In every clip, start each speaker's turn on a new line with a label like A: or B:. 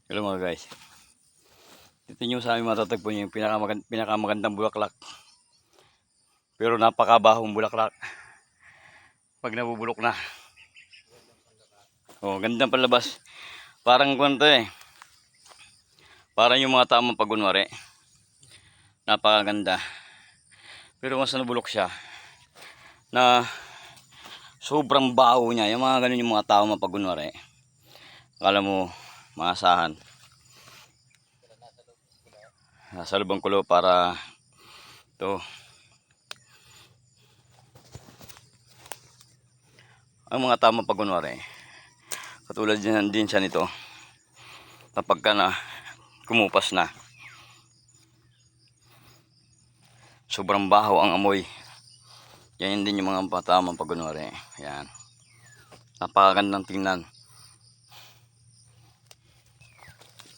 A: Hello mga guys. Dito nyo sa amin matatagpo yung pinakamagandang bulaklak. Pero napakabahong bulaklak. Pag nabubulok na. Oh, gandang palabas. Parang kwento eh. Parang yung mga tamang pagunwari. Napakaganda. Pero once nabulok siya, na sobrang baho niya. Yung mga ganun yung mga tao mapagunwari. Akala mo maasahan. Nasa lubang kulo para to. Ang mga tama pagunwari. Katulad din siya nito. Kapag ka na kumupas na. Sobrang baho ang amoy. Yan din yung mga tamang pagunwari. Yan. Napakagandang tingnan.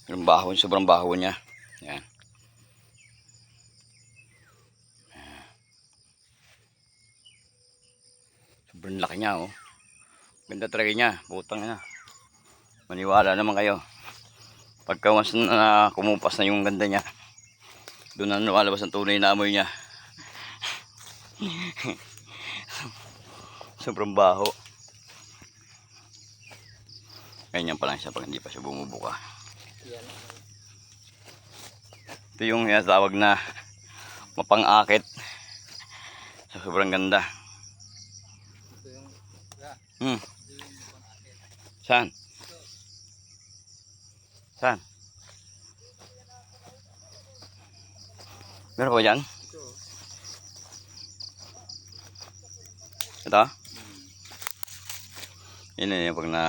A: Yung baho, sobrang baho niya. Yan. Sobrang laki niya, oh. Ganda talaga niya. Putang na. Maniwala naman kayo. Pagka once na kumupas na yung ganda niya, doon na lumalabas ang tunay na amoy niya. Sobrang baho. Ganyan pa lang siya pag hindi pa siya bumubuka. Ito yung tawag na mapang-akit. Sobrang ganda. Saan? Saan? Meron ba dyan? Ito? Yun na yung pag na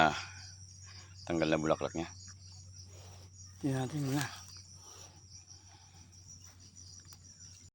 A: tanggal na bulaklak niya. Yun natin muna.